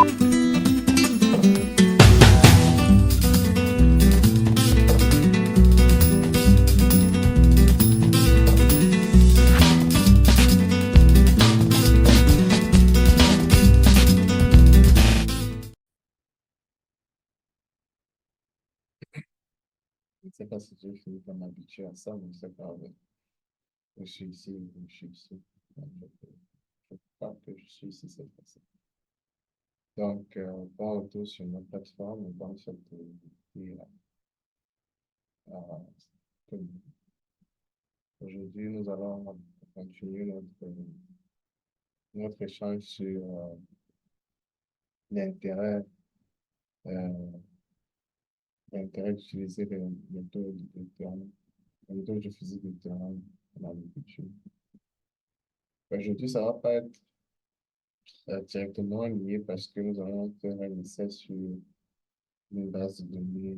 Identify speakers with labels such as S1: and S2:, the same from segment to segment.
S1: Je ne sais pas si j'ai fini par m'habituer à ça, mais c'est pas grave. Je suis ici. Donc, je crois que je suis ici cette fois-ci. Donc, bon retour sur notre plateforme, bonne fête et, euh, aujourd'hui, nous allons continuer notre échange sur l'intérêt euh, l'intérêt d'utiliser les méthodes de physique de terrain dans l'agriculture. Aujourd'hui, ça ne va pas être directement lié parce que nous allons faire un essai sur une base de données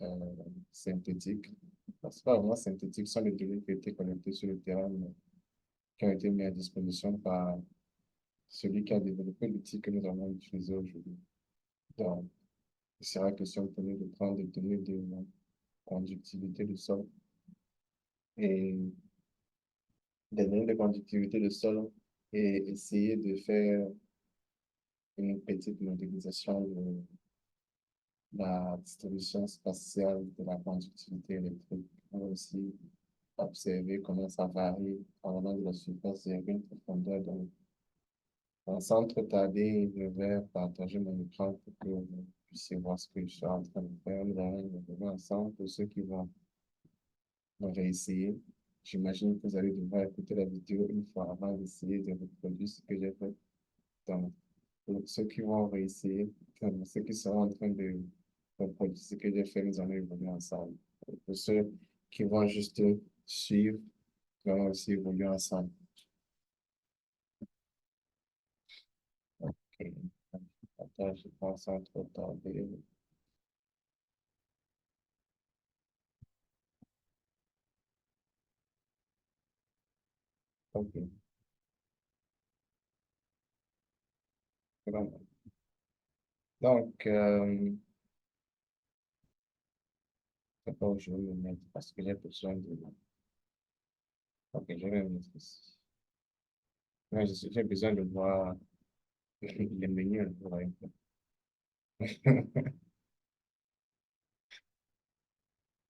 S1: euh, synthétiques. C'est pas vraiment synthétique, ce sont des données qui ont été collectées sur le terrain, mais qui ont été mises à disposition par celui qui a développé l'outil que nous allons utiliser aujourd'hui. Donc, il sera question pour nous de prendre des données de conductivité du sol et des données de conductivité du sol et essayer de faire une petite modélisation de la distribution spatiale de la conductivité électrique. On va aussi observer comment ça varie en allant de la surface vers une profondeur. Donc, sans trop tarder, je vais partager mon écran pour que vous puissiez voir ce que je suis en train de faire. Nous allons le voir ensemble pour ceux qui vont réessayer. J'imagine que vous allez devoir écouter la vidéo une fois avant d'essayer de reproduire ce que j'ai fait. Donc, pour ceux qui vont réessayer, comme ceux qui seront en train de reproduire ce que j'ai fait, nous allons évoluer ensemble. Pour ceux qui vont juste suivre, nous allons aussi évoluer ensemble. Ok. Attends, je pense sans trop tarder. Ok. Vraiment. Donc, c'est pas où je vais me mettre parce que j'ai besoin de. Ok, je vais me mettre ici. Ouais, j'ai besoin de voir les menus. Ouais.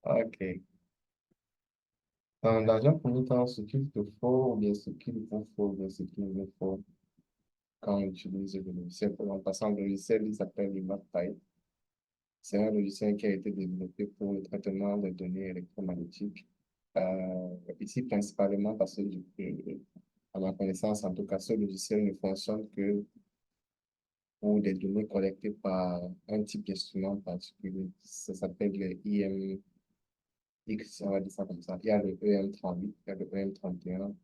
S1: Ok. Dans un premier temps, ce qu'il te faut, ou bien ce qu'il vous faut, ou bien ce qu'il nous faut quand on utilise le logiciel. En passant, le logiciel, il s'appelle le MapPy. C'est un logiciel qui a été développé pour le traitement des données électromagnétiques. Ici, principalement parce que, à ma connaissance, en tout cas, ce logiciel ne fonctionne que pour des données collectées par un type d'instrument particulier. Ça s'appelle le IMX, on va dire ça comme ça. Il y a le EM38, il y a le EM31,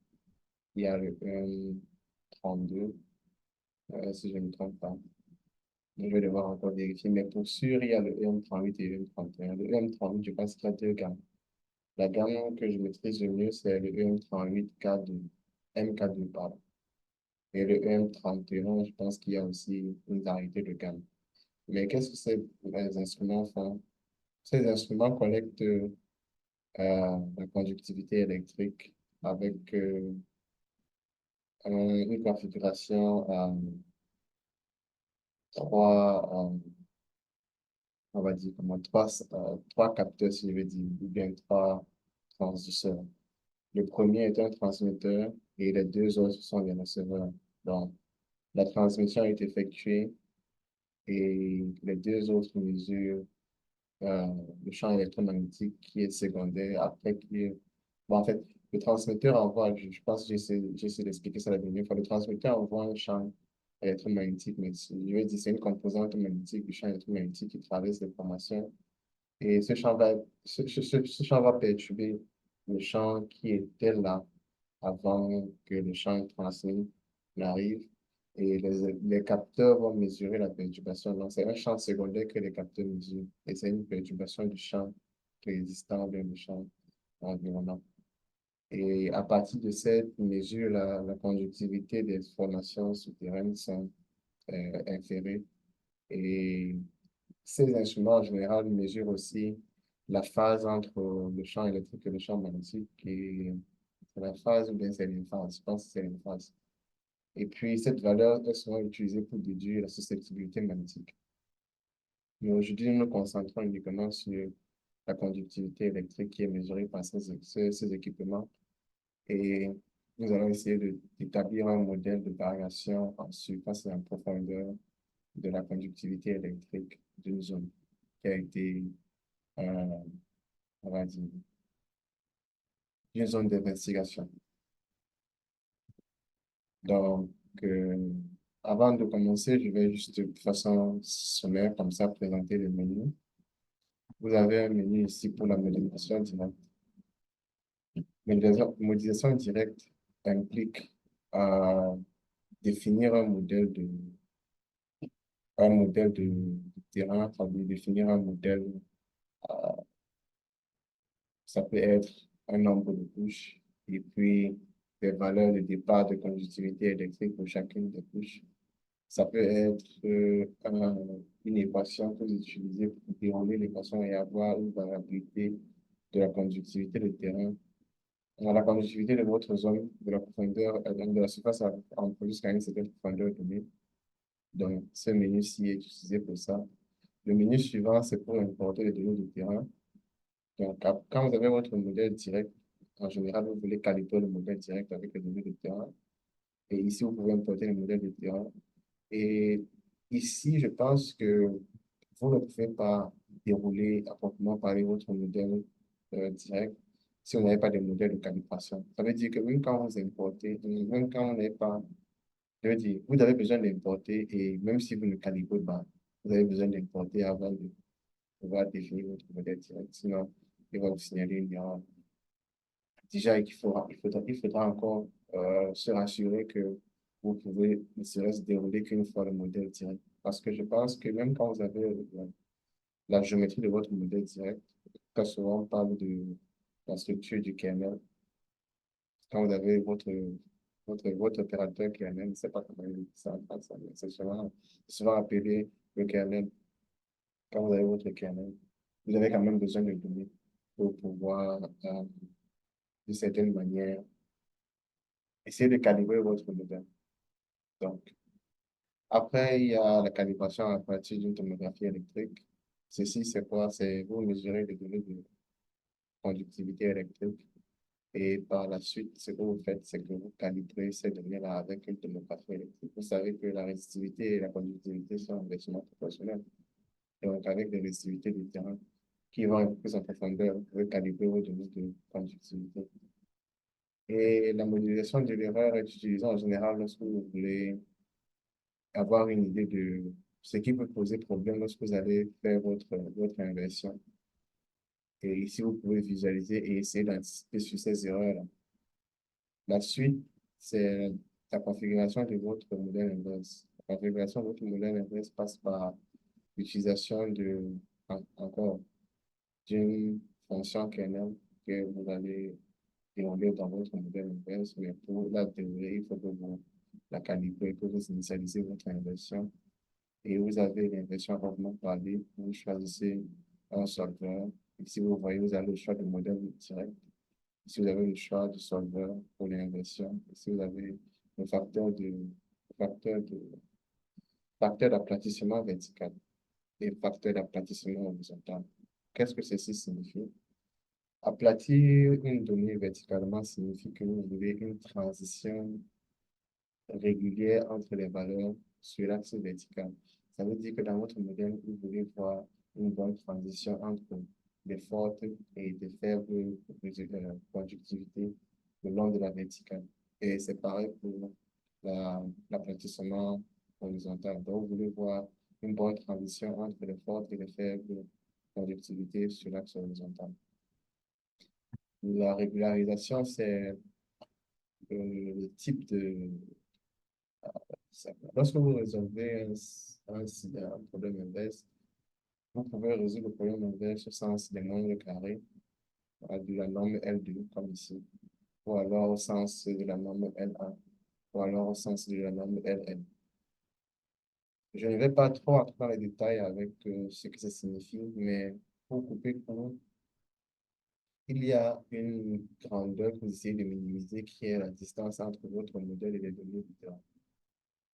S1: il y a le EM32, si je ne me trompe pas. Je vais devoir encore vérifier, mais pour sûr, il y a le EM38 et le EM31. Le EM38, je pense qu'il y a deux gammes. La gamme que je maîtrise le mieux, c'est le EM38K2, MK2, pardon. Et le EM31, je pense qu'il y a aussi une variété de gamme. Mais qu'est-ce que ces instruments font? Ces instruments collectent la conductivité électrique avec une configuration trois, on va dire comment, trois capteurs, si je veux dire, ou bien trois transducteurs. Le premier est un transmetteur et les deux autres sont les receveurs. Donc, la transmission est effectuée et les deux autres mesurent euh, le champ électromagnétique qui est secondaire après bon, en fait, le transmetteur envoie, je pense que j'ai essayé d'expliquer ça la dernière fois, le transmetteur envoie un champ électromagnétique, mais je vais dire c'est une composante magnétique du champ électromagnétique qui traverse l'information et ce champ va perturber le champ qui était là avant que le champ transmis n'arrive. Et les capteurs vont mesurer la perturbation. Donc, c'est un champ secondaire que les capteurs mesurent. Et c'est une perturbation du champ existant dans le champ environnant. Et à partir de cette mesure, la conductivité des formations souterraines sont inféré. Et ces instruments, en général, mesurent aussi la phase entre le champ électrique et le champ magnétique. Et c'est la phase ou bien c'est l'inphase. Je pense que c'est l'inphase. Et puis, cette valeur est souvent utilisée pour déduire la susceptibilité magnétique. Mais aujourd'hui, nous nous concentrons uniquement sur la conductivité électrique qui est mesurée par ces équipements. Et nous allons essayer d'établir un modèle de variation en surface et en profondeur de la conductivité électrique d'une zone qui a été, euh, on va dire, une zone d'investigation. Donc, euh, avant de commencer, je vais juste de façon sommaire, comme ça, présenter le menu. Vous avez un menu ici pour la modélisation directe. Modélisation directe implique définir un modèle de terrain, ça veut dire définir un modèle, euh, ça peut être un nombre de couches et puis des valeurs de départ de conductivité électrique pour chacune des couches. Ça peut être une équation que vous utilisez pour dérouler l'équation et avoir une variabilité de la conductivité de terrain. La conductivité de votre zone, de la profondeur, de la surface jusqu'à une certaine profondeur donnée. Donc, ce menu-ci est utilisé pour ça. Le menu suivant, c'est pour importer les données de terrain. Donc, quand vous avez votre modèle direct, en général, vous voulez calibrer le modèle direct avec les données de terrain. Et ici, vous pouvez importer le modèle de terrain. Et ici, je pense que vous ne pouvez pas dérouler à proprement parler votre modèle direct si vous n'avez pas de modèle de calibration. Ça veut dire que même quand vous importez, même quand vous n'avez pas, je veux dire, vous avez besoin d'importer et même si vous ne calibrez pas, vous avez besoin d'importer avant de pouvoir définir votre modèle direct. Sinon, il va vous signaler une erreur. Déjà, il faudra encore se rassurer que vous pouvez ne serait-ce dérouler qu'une fois le modèle direct. Parce que je pense que même quand vous avez la géométrie de votre modèle direct, très souvent on parle de la structure du kernel. Quand vous avez votre opérateur kernel, je ne sais pas comment il dit ça en français, mais c'est souvent appelé le kernel. Quand vous avez votre kernel, vous avez quand même besoin de données pour pouvoir, d'une certaine manière, essayer de calibrer votre modèle. Donc, après, il y a la calibration à partir d'une tomographie électrique. Ceci, c'est quoi? C'est vous mesurez les données de conductivité électrique. Et par la suite, ce que vous faites, c'est que vous calibrez ces données-là avec une tomographie électrique. Vous savez que la résistivité et la conductivité sont inversement proportionnelles. Donc, avec les résistivités du terrain qui vont un peu plus en profondeur, vous pouvez calibrer vos données de conductivité. Et la modélisation de l'erreur est utilisée en général lorsque vous voulez avoir une idée de ce qui peut poser problème lorsque vous allez faire votre inversion. Et ici, vous pouvez visualiser et essayer d'anticiper sur ces erreurs-là. La suite, c'est la configuration de votre modèle inverse. La configuration de votre modèle inverse passe par l'utilisation encore, d'une fonction kernel que vous allez dérouler dans votre modèle inverse, mais pour la dérouler, il faut que vous la calibrez, que vous initialisez votre inversion. Et vous avez l'inversion à proprement parler, vous choisissez un solveur. Ici, vous voyez, vous avez le choix de modèle direct. Ici, vous avez le choix de solveur pour l'inversion. Ici, vous avez le facteur de, facteur d'aplatissement vertical et facteur d'aplatissement horizontal. Qu'est-ce que ceci signifie? Aplatir une donnée verticalement signifie que vous voulez une transition régulière entre les valeurs sur l'axe vertical. Ça veut dire que dans votre modèle, vous voulez voir une bonne transition entre des fortes et des faibles conductivités le long de la verticale. Et c'est pareil pour l'aplatissement horizontal. Donc, vous voulez voir une bonne transition entre les fortes et les faibles conductivités sur l'axe horizontal. La régularisation, c'est le type de... Lorsque vous résolvez un problème inverse, vous pouvez résoudre le problème inverse au sens des nombres carrés de la norme L2, comme ici, ou alors au sens de la norme L1, ou alors au sens de la norme Ln. Je ne vais pas trop entrer dans les détails avec ce que ça signifie, mais pour couper court, il y a une grandeur que vous essayez de minimiser qui est la distance entre votre modèle et les données vidéo.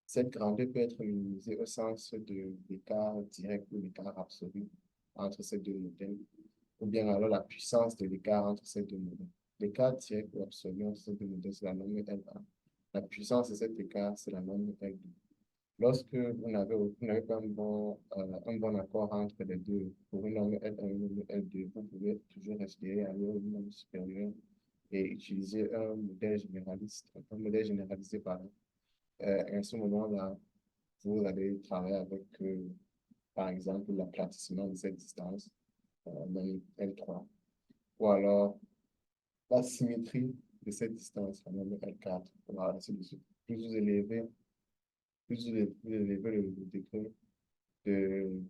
S1: Cette grandeur peut être minimisée au sens de l'écart direct ou l'écart absolu entre ces deux modèles, ou bien alors la puissance de l'écart entre ces deux modèles. L'écart direct ou absolu entre ces deux modèles, c'est la norme L1. La puissance de cet écart, c'est la norme L2. Lorsque vous n'avez pas un bon accord entre les deux, pour une norme L1 et une norme L2, vous pouvez toujours espérer aller à une norme supérieure et utiliser un modèle généraliste, un modèle généralisé, pardon. À ce moment-là, vous allez travailler avec, par exemple, l'aplatissement de cette distance, dans L3, ou alors la symétrie de cette distance, la norme L4, voilà, ainsi de suite. Plus vous élevez le degré de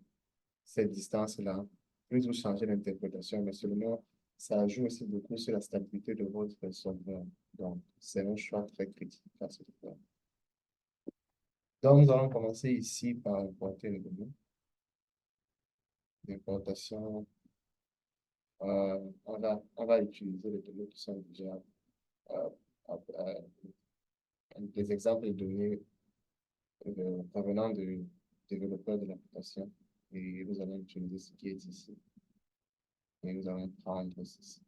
S1: cette distance-là, plus vous changez l'interprétation, mais seulement ça joue aussi beaucoup sur la stabilité de votre solveur. Donc, c'est un choix très critique à ce niveau. Donc, nous allons commencer ici par importer les données. L'importation, on va utiliser les données qui sont déjà, euh, euh, des exemples de données provenant de développeurs de l'application. Et nous allons utiliser ce qui est ici. Et nous allons prendre ceci.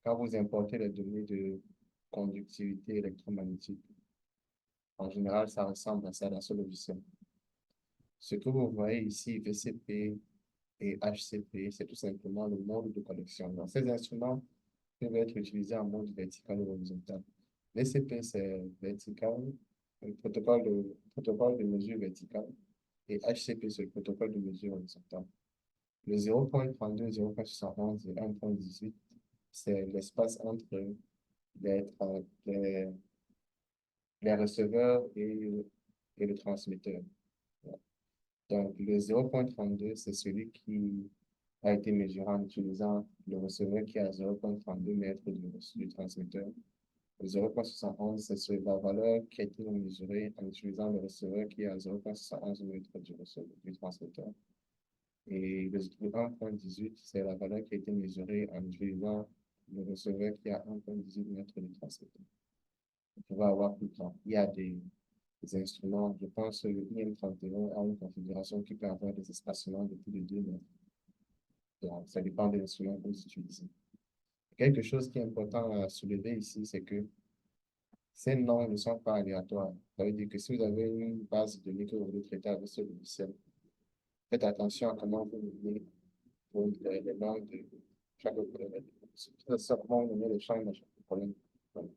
S1: Quand vous importez les données de conductivité électromagnétique, en général, ça ressemble à ça dans ce logiciel. Ce que vous voyez ici, VCP et HCP, c'est tout simplement le mode de connexion. Donc, ces instruments peuvent être utilisés en mode vertical ou horizontal. VCP, c'est vertical, le protocole de mesure verticale, et HCP, c'est le protocole de mesure horizontale. Le 0.32, 0.71 et 1.18, c'est l'espace entre les, les, les receveurs et le transmetteur. Donc, le 0.32, c'est celui qui a été mesuré en utilisant le receveur qui a 0.32 mètres du transmetteur. Le 0.71, c'est la valeur qui a été mesurée en utilisant le receveur qui a 0.71 mètres du transmetteur. Et le 1.18, c'est la valeur qui a été mesurée en utilisant le receveur qui a 1.18 mètres du transmetteur. On va avoir plus tard. Il y a des instruments, je pense que le IM31 a une configuration qui peut avoir des espacements de plus de 2 mètres. Donc, ça dépend de l'instrument que vous utilisez. Quelque chose qui est important à soulever ici, c'est que ces noms ne sont pas aléatoires. Ça veut dire que si vous avez une base de données que vous voulez traiter avec ce logiciel, faites attention à comment vous nommez les noms de chaque problème. C'est comment vous nommez les champs de chaque problème. Donc,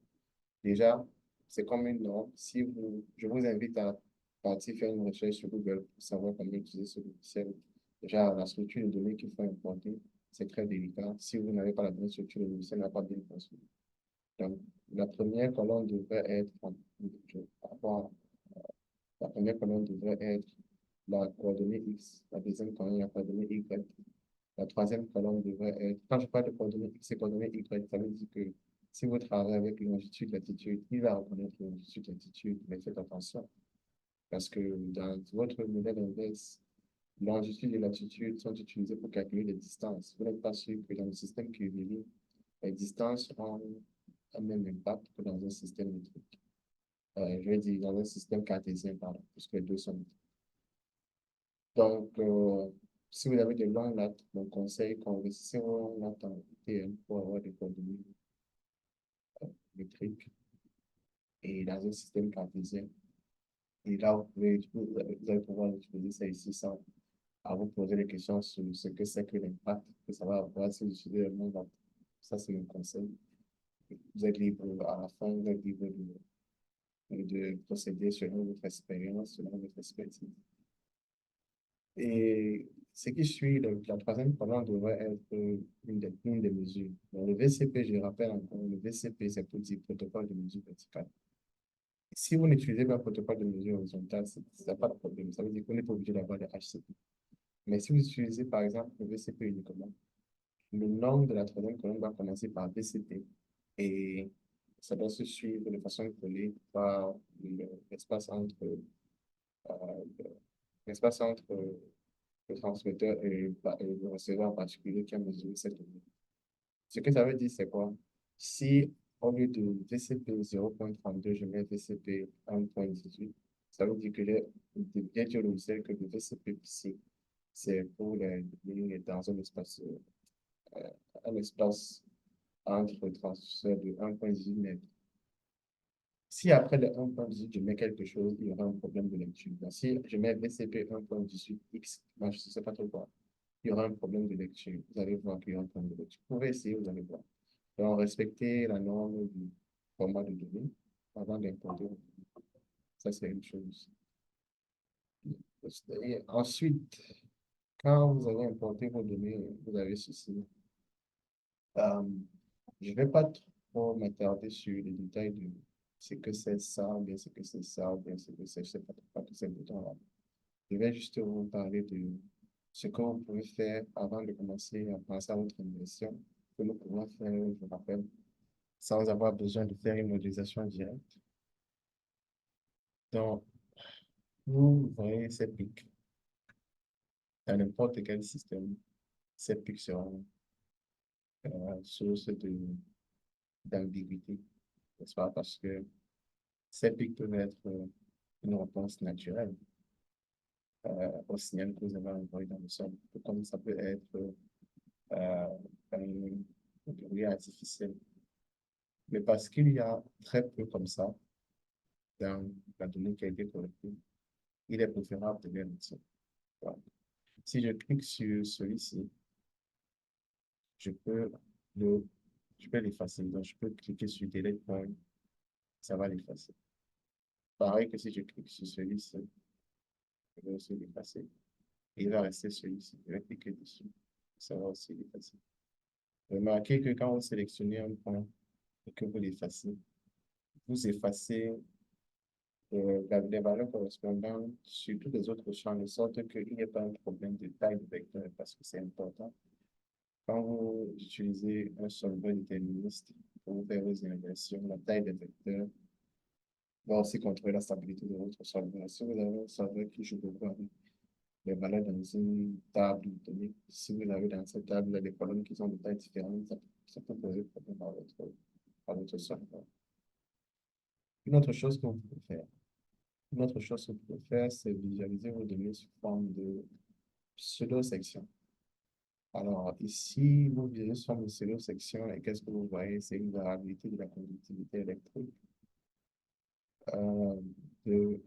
S1: déjà, c'est comme une norme. Je vous invite à partir faire une recherche sur Google pour savoir comment utiliser ce logiciel. Déjà, la structure de données qu'il faut importer, c'est très délicat. Si vous n'avez pas la bonne structure, le logiciel n'a pas bien construit. Donc, la première colonne devrait être, la première colonne devrait être la coordonnée X, la deuxième colonne, la coordonnée Y, la troisième colonne devrait être, quand je parle de coordonnées X et coordonnées Y, ça veut dire que si vous travaillez avec longitude, latitude, il va reconnaître longitude, latitude, mais faites attention, parce que dans votre modèle inverse, longitude et latitude sont utilisés pour calculer les distances. Vous n'êtes pas sûr que dans le système QVD, les distances ont un même impact que dans un système métrique. Je vais dire dans un système cartésien, pardon, puisque les deux sont métriques. Donc, si vous avez des longues lattes, mon conseil, convertissez vos longues lattes en TM pour avoir des coordonnées métriques et dans un système cartésien. Et là, vous allez pouvoir utiliser ça ici sans à vous poser des questions sur ce que c'est que l'impact que ça va avoir si vous utilisez le longues lattes. Ça, c'est mon conseil. Vous êtes libre à la fin, vous êtes libre de procéder selon votre expérience, selon votre expertise. Et ce qui suit, la troisième colonne devrait être une des mesures. Donc, le VCP, je rappelle encore, le VCP, c'est pour dire protocole de mesure verticale. Si vous n'utilisez pas un protocole de mesure horizontale, ça n'a pas de problème. Ça veut dire qu'on n'est pas obligé d'avoir des HCP. Mais si vous utilisez, par exemple, le VCP uniquement, le nom de la troisième colonne va commencer par VCP. Et ça doit se suivre de façon collée par l'espace entre, l'espace entre le transmetteur et le receveur en particulier qui a mesuré cette donnée. Ce que ça veut dire, c'est quoi? Si au lieu de VCP 0.32, je mets VCP 1.18, ça veut dire que j'ai bien dit au logiciel que le VCP ici, c'est pour les données dans un espace entre transfert de 1.18 mètres. Si après le 1.18, je mets quelque chose, il y aura un problème de lecture. Donc, si je mets VCP 1.18X, je ne sais pas trop quoi, il y aura un problème de lecture. Vous allez voir qu'il y aura un problème de lecture. Vous pouvez essayer, vous allez voir. Donc, respecter la norme du format de données avant d'importer. Ça, c'est une chose. Et ensuite, quand vous allez importer vos données, vous avez ceci. Euh, je ne vais pas trop m'attarder sur les détails de ce que c'est ça, ou bien ce que c'est ça, ou bien ce que c'est, je sais pas tous ces boutons-là. Je vais juste vous parler de ce que vous pouvez faire avant de commencer à penser à votre immersion, que nous pouvons faire, je rappelle, sans avoir besoin de faire une modélisation directe. Donc, vous voyez ces pics dans n'importe quel système. Ces pics seront source d'ambiguïté, n'est-ce pas? Parce que ces pics peuvent être une réponse naturelle au signal que vous avez envoyé dans le sol, comme ça peut être un bruit artificiel. Mais parce qu'il y a très peu comme ça dans la donnée qui a été collectée, il est préférable de les retirer. Voilà. Si je clique sur celui-ci, je peux le, je peux l'effacer. Donc, je peux cliquer sur Delete Point, ça va l'effacer. Pareil que si je clique sur celui-ci, je vais aussi l'effacer. Il va rester celui-ci. Je vais cliquer dessus, ça va aussi l'effacer. Remarquez que quand vous sélectionnez un point et que vous l'effacez, vous effacez les valeurs correspondantes sur tous les autres champs, de sorte qu'il n'y ait pas un problème de taille de vecteur, parce que c'est important. Quand vous utilisez un solveur déterministe pour faire vos inversions, la taille des vecteurs va aussi contrôler la stabilité de votre solveur. Si vous avez un solveur qui joue beaucoup avec les valeurs dans une table de données, si vous avez dans cette table des colonnes qui sont de taille différente, ça peut poser problème à votre solveur. Une autre chose que vous pouvez faire, Une autre chose que vous pouvez faire, c'est visualiser vos données sous forme de pseudo-section. Alors, ici, vous visualisez sous forme de pseudo-section et qu'est-ce que vous voyez? C'est une variabilité de la conductivité électrique.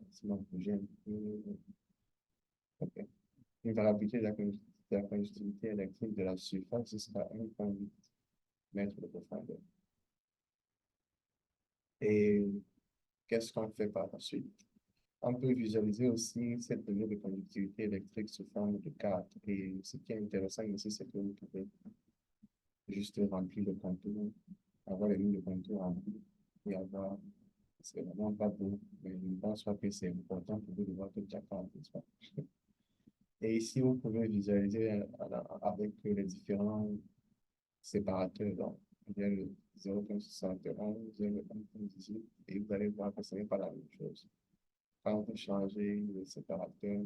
S1: Sinon, bouger un peu. Ok. Une variabilité de la conductivité électrique de la surface jusqu'à 1,8 mètres de profondeur. Et qu'est-ce qu'on fait par la suite? On peut visualiser aussi cette donnée de conductivité électrique sous forme de carte. Et ce qui est intéressant ici, c'est que vous pouvez juste remplir le contour, avoir les lignes de contour remplies et avoir, c'est vraiment pas beau, mais je pense pas que c'est important pour vous de voir toute la carte, n'est-ce pas? Et ici, vous pouvez visualiser avec les différents séparateurs. Donc, il y a le 0.71, 0.18, et vous allez voir que ce n'est pas la même chose. Quand vous changez le séparateur,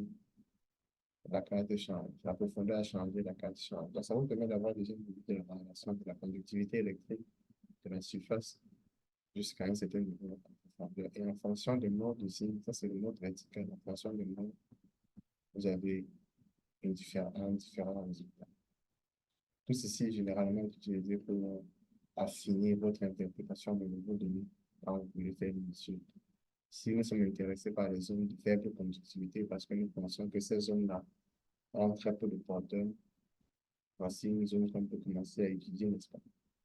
S1: la carte change, la profondeur a changé, la carte change. Donc, ça vous permet d'avoir déjà une idée de la variation de la conductivité électrique de la surface jusqu'à un certain niveau de profondeur. Et en fonction de mode aussi, ça c'est le mode vertical, en fonction de mode, vous avez un différent résultat. Tout ceci est généralement utilisé pour affiner votre interprétation de vos données quand vous voulez faire une étude. Si nous sommes intéressés par les zones de faible conductivité, parce que nous pensons que ces zones-là ont très peu de porteurs, voici une zone qu'on peut commencer à étudier, n'est-ce pas?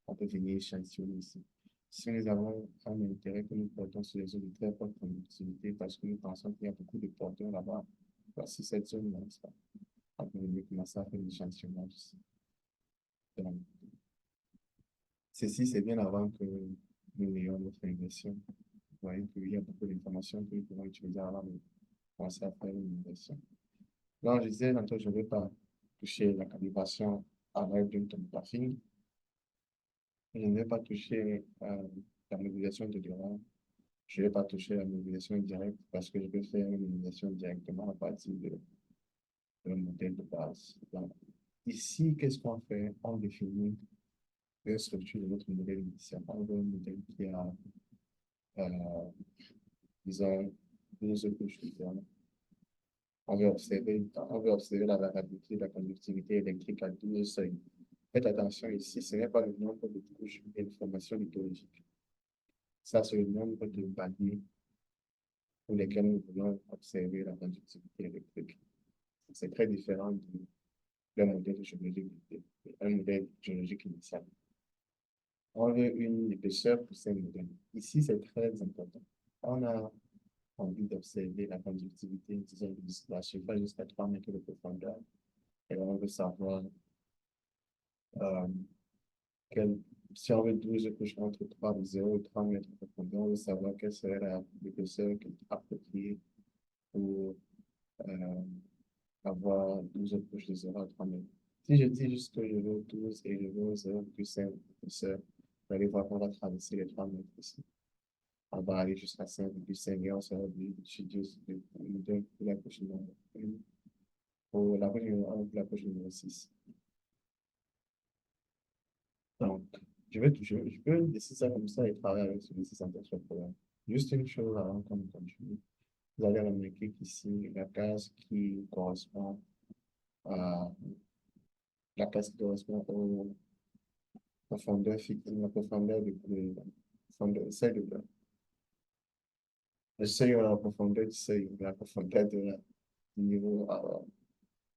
S1: On peut venir échantillonner ici. Si nous avons un intérêt que nous portons sur les zones de très forte conductivité, parce que nous pensons qu'il y a beaucoup de porteurs là-bas, voici cette zone-là, n'est-ce pas? On peut venir commencer à faire l'échantillonnage ici. Donc, ceci, c'est bien avant que nous n'ayons notre inversion. Vous voyez qu'il y a beaucoup d'informations que nous pouvons utiliser avant de commencer à faire une inversion. Là, je disais, tantôt, je ne vais pas toucher la calibration à l'aide d'une tomographie. Je ne vais pas toucher la modulation de Durand, je ne vais pas toucher la modulation directe parce que je vais faire une modulation directement à partir de modèle de base. Donc, ici, qu'est-ce qu'on fait? On définit la structure de notre modèle initial. On veut un modèle qui a, euh, disons, 12 couches différentes. On veut observer la variabilité de la conductivité électrique à 12 seuils. Faites attention ici, ce n'est pas le nombre de couches d'informations liturgiques. Ça, c'est le nombre de paliers pour lesquels nous voulons observer la conductivité électrique. C'est très différent d'un modèle géologique, un modèle géologique initial. On veut une épaisseur pour ces modèles. Ici, c'est très important. On a envie d'observer la conductivité, disons, de la surface jusqu'à 3 mètres de profondeur. Et on veut savoir euh, quel, si on veut 12 couches entre 3 et 0 et 3 mètres de profondeur, on veut savoir quelle serait l'épaisseur appropriée pour euh, avoir 12 couches de 0 à 3 mètres. Si je dis juste que je veux 12 et je veux 0,5 d'épaisseur, vous allez voir qu'on va traverser les 3 mètres ici. On va aller jusqu'à 5,5 et on sera obligé de la couche numéro 1 pour la couche numéro 1 pour la couche numéro 6. Donc, je peux laisser ça comme ça et travailler avec celui-ci sans faire de problème. Juste une chose avant qu'on continue. Vous allez remarquer qu'ici, à la case qui correspond aux profondeurs fixes, la profondeur profondeur, le seuil de la profondeur du seuil, la profondeur du niveau,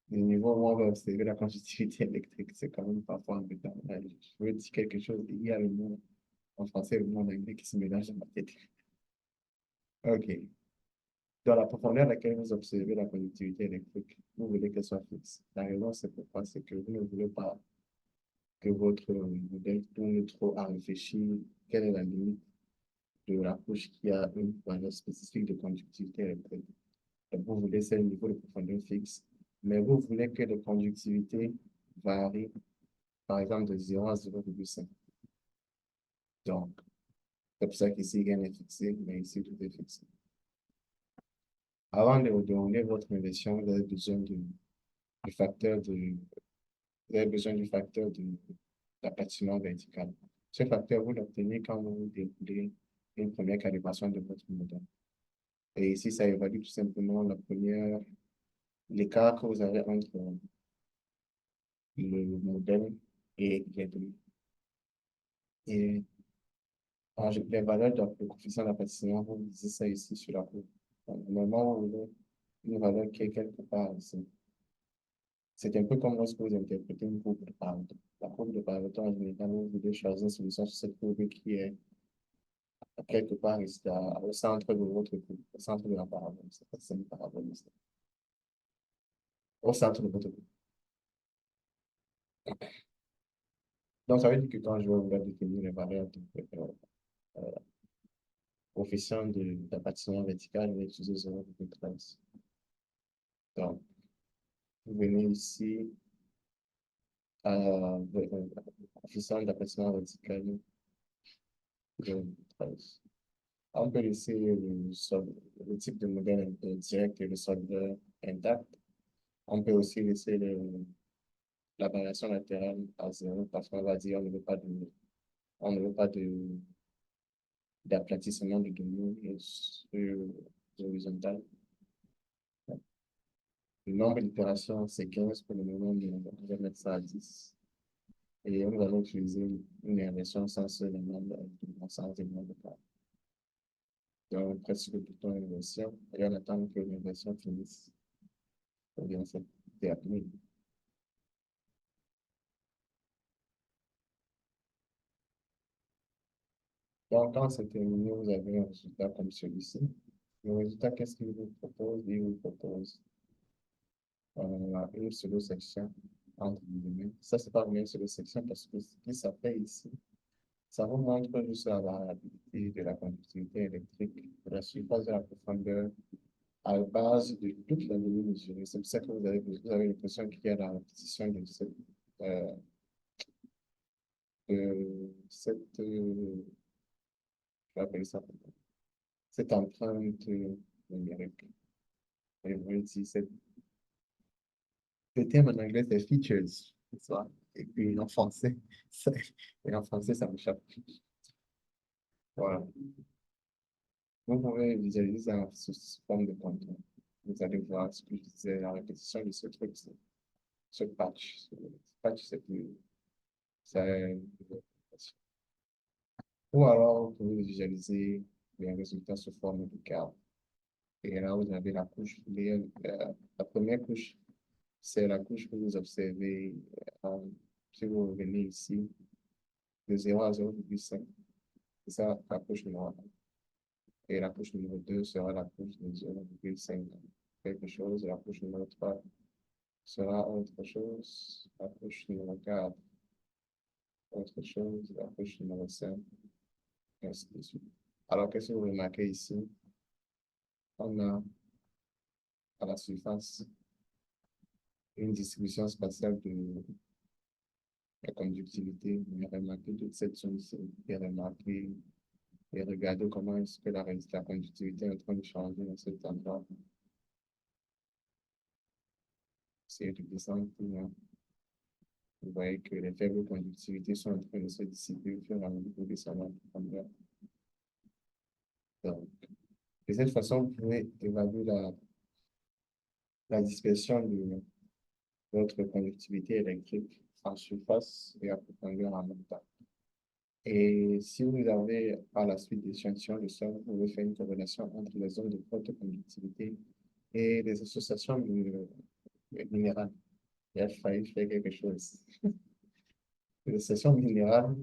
S1: du niveau où on va observer la conductivité électrique. C'est quand même parfois embêtant. Je veux dire quelque chose, il y a le mot en français et le mot en anglais qui se mélangent dans ma tête. OK. Dans la profondeur à laquelle vous observez la conductivité électrique, vous voulez qu'elle soit fixe. La raison, c'est pourquoi, c'est que vous ne voulez pas que votre modèle tourne trop à réfléchir quelle est la limite de la couche qui a une valeur spécifique de conductivité électrique. Donc, vous voulez ce niveau de profondeur fixe, mais vous voulez que la conductivité varie, par exemple, de 0 à 0,5. Donc, c'est pour ça qu'ici, rien n'est fixé, mais ici, tout est fixé. Avant de donner votre inversion, vous avez besoin du facteur vous avez besoin du facteur d'applatissement vertical. Ce facteur, vous l'obtenez quand vous déroulez une première calibration de votre modèle. Et ici, ça évalue tout simplement l'écart que vous avez entre le modèle et les données. Et les valeurs de coefficient d'applatissement, vous lisez ça ici sur la courbe. Normalement, vous voulez une valeur qui est quelque part ici. C'est un peu comme lorsque vous interprétez une courbe de Pareto. La courbe de Pareto, en général, vous voulez choisir une solution sur cette courbe qui est quelque part ici, au centre de votre courbe, au centre de la parabole. C'est une parabole ici. Au centre de votre courbe. Donc, ça veut dire que quand je vais vous définir les valeurs de coefficient d'applatissement vertical, je vais utiliser 0,13. Donc, vous venez ici à coefficient d'applatissement vertical de 0,13. On peut laisser le type de modèle direct et le solveur intact. On peut aussi laisser la variation latérale à 0 parce qu'on va dire on ne veut pas d'aplatissement de données sur l'horizontale. Le nombre d'itérations, c'est 15 pour le moment, mais on va mettre ça à 10. Et on va utiliser une inversion sans élément sans élément de cas. Donc, presque tout le temps inversion, et on attend que l'inversion finisse. Ou bien c'est terminé. Donc, quand c'est terminé, vous avez un résultat comme celui-ci. Le résultat, qu'est-ce qu'il vous propose? Il vous propose une seule section entre guillemets. Ça, c'est pas vraiment une seule section parce que ce qui s'appelle ici, ça vous montre juste la variabilité de la conductivité électrique de la surface de la profondeur à la base de toutes les données mesurées. C'est pour ça que vous avez l'impression qu'il y a la répétition euh, de cette vais appeler ça cette empreinte numérique. Et on va dire le terme en anglais, c'est features, c'est ça. Et puis en français, et en français, ça m'échappe. Voilà. Vous pouvez visualiser ça sous forme de contour. Vous allez voir ce que je disais, la répétition de ce truc, ce patch. Ce patch, c'est plus, c'est, ou alors, vous pouvez visualiser les résultats sous forme de carte. Et là, vous avez la couche, la première couche, c'est la couche que vous observez, euh, si vous revenez ici, de 0 à 0,5. C'est ça la couche numéro 1. Et la couche numéro 2 sera la couche de 0,5 quelque chose. Et la couche numéro 3 sera autre chose. La couche numéro 4, autre chose. La couche numéro 5, ainsi de suite. Alors, qu'est-ce que vous remarquez ici? On a à la surface une distribution spatiale de la conductivité. On a remarqué toute cette chose et remarqué et regardez comment est-ce que la conductivité est en train de changer dans cet endroit. C'est de descendre plus loin. Vous voyez que les faibles conductivités sont en train de se dissiper au fur et à mesure que vous descendez en profondeur. Donc, de cette façon, vous pouvez évaluer la dispersion de votre conductivité électrique en surface et en profondeur en même temps. Et si vous avez par la suite des échantillons de sol, vous pouvez faire une corrélation entre les zones de forte conductivité et les associations minérales. Il a failli faire quelque chose. Les associations minérales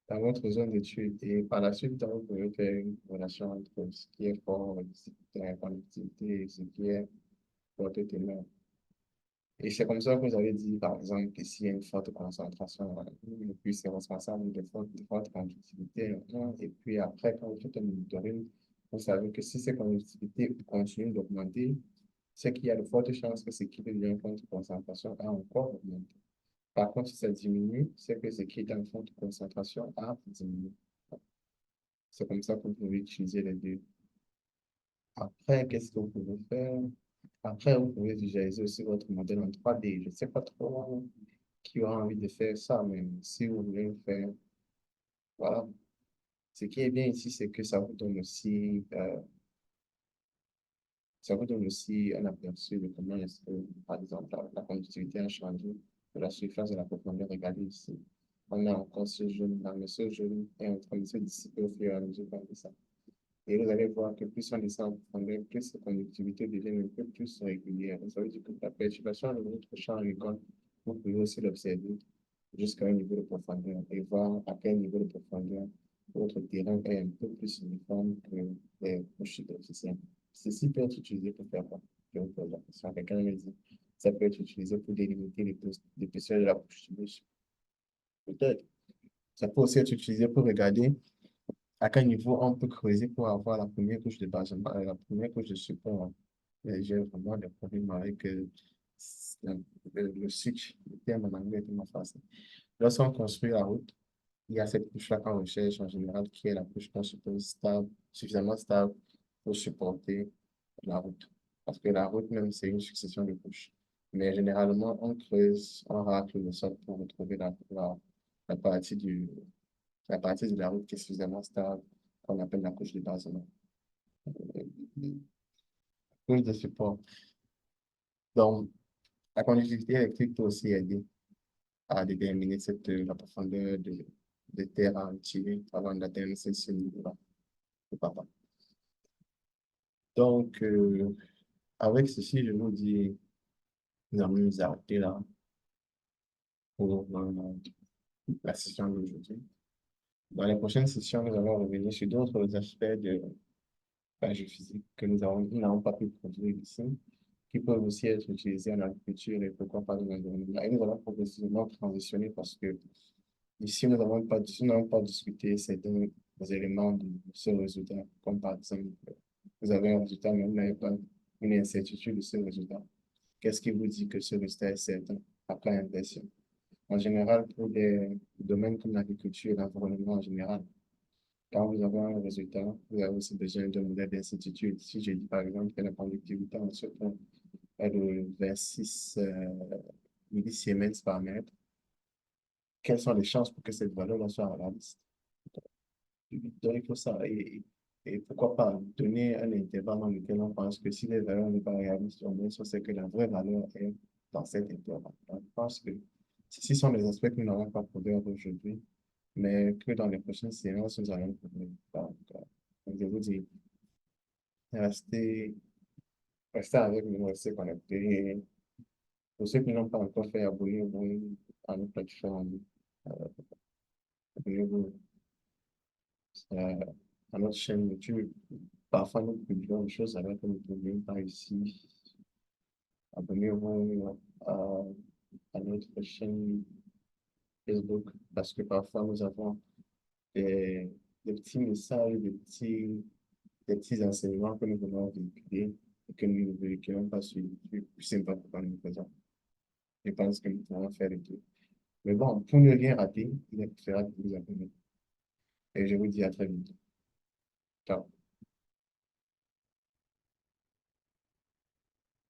S1: dans votre zone d'étude et par la suite, donc, vous pouvez faire une corrélation entre ce qui est fort de la conductivité et ce qui est fort de ténor. Et c'est comme ça que vous avez dit, par exemple, que s'il y a une forte concentration, et puis c'est responsable de forte conductivité, et puis après, quand vous faites un monitoring, vous savez que si cette conductivité continue d'augmenter, c'est qu'il y a de fortes chances que ce qui devient une forte concentration a encore augmenté. Par contre, si ça diminue, c'est que ce qui est en forte concentration a diminué. C'est comme ça que vous pouvez utiliser les deux. Après, qu'est-ce que vous pouvez faire? Après, vous pouvez visualiser aussi votre modèle en 3D. Je ne sais pas trop qui aura envie de faire ça, mais si vous voulez le faire, voilà. Ce qui est bien ici, c'est que ça vous donne aussi un aperçu de comment est-ce que, par exemple, la conductivité a changé de la surface de la profondeur. Regardez ici. On a encore ce jaune là, mais ce jaune est en train de se dissiper au fur et à mesure qu'on descend. Et vous allez voir que plus on descend en profondeur, plus la conductivité devient un peu plus régulière. Ça veut dire que la perturbation de votre champ agricole, vous pouvez aussi l'observer jusqu'à un niveau de profondeur et voir à quel niveau de profondeur votre terrain est un peu plus uniforme que les couches superficielles. Ceci peut être utilisé pour faire quoi? Je vous pose la question. Quelqu'un me dit, ça peut être utilisé pour délimiter l'épaisseur de la couche submergée. Peut-être. Ça peut aussi être utilisé pour regarder à quel niveau on peut creuser pour avoir la première couche de basement, la première couche de support. J'ai vraiment des problèmes avec le switch, le terme en anglais est tellement facile. Lorsqu'on construit la route, il y a cette couche-là qu'on recherche en général, qui est la couche qu'on suppose stable, suffisamment stable pour supporter la route. Parce que la route même, c'est une succession de couches. Mais généralement, on creuse, on racle le sol pour retrouver la partie la partie de la route qui est suffisamment stable, qu'on appelle la couche de basement. Couche de support. Donc, la conductivité électrique peut aussi aider à déterminer la profondeur de terre à tirer avant d'atteindre ce niveau-là. Papa. Donc, avec ceci, je vous dis, nous allons nous arrêter là pour la session d'aujourd'hui. Dans les prochaines sessions, nous allons revenir sur d'autres aspects de la géophysique que nous n'avons pas pu produire ici, qui peuvent aussi être utilisés en agriculture et pourquoi pas dans l'environnement. Et nous allons progressivement transitionner parce que ici, nous n'avons pas discuté certains éléments de ce résultat, comme par exemple, vous avez un résultat, mais vous n'avez pas une incertitude de ce résultat. Qu'est-ce qui vous dit que ce résultat est certain après inversion? En général, pour des domaines comme l'agriculture et l'environnement en général, Quand vous avez un résultat, vous avez aussi besoin d'un modèle d'incertitude. Si je dis par exemple que la conductivité en ce point est de 26 millisiemens par mètre, quelles sont les chances pour que cette valeur soit réaliste? Donc, il faut ça. Et pourquoi pas donner un intervalle dans lequel on pense que si les valeurs n'est pas réaliste, on est sûr c'est que la vraie valeur est dans cet intervalle. Donc, je pense que ceci sont les aspects que nous n'avons pas couvert aujourd'hui, mais que dans les prochaines séances, nous allons couvrir. Donc, je vous dis, restez, restez avec nous, restez connectés. Pour ceux qui n'ont pas encore fait, abonnez-vous à notre plateforme. Euh, abonnez-vous à notre chaîne YouTube. Parfois, nous publions des choses alors que nous ne publions pas ici. Abonnez-vous à notre chaîne Facebook parce que parfois nous avons des, des petits messages, des petits enseignements que nous voulons véhiculer et que nous ne véhiculons pas sur YouTube. Je ne sais pas pourquoi nous le faisons. Je pense que nous pouvons faire les deux. Mais bon, pour ne rien rater, il est préférable de vous abonner. Et je vous dis à très vite. Ciao.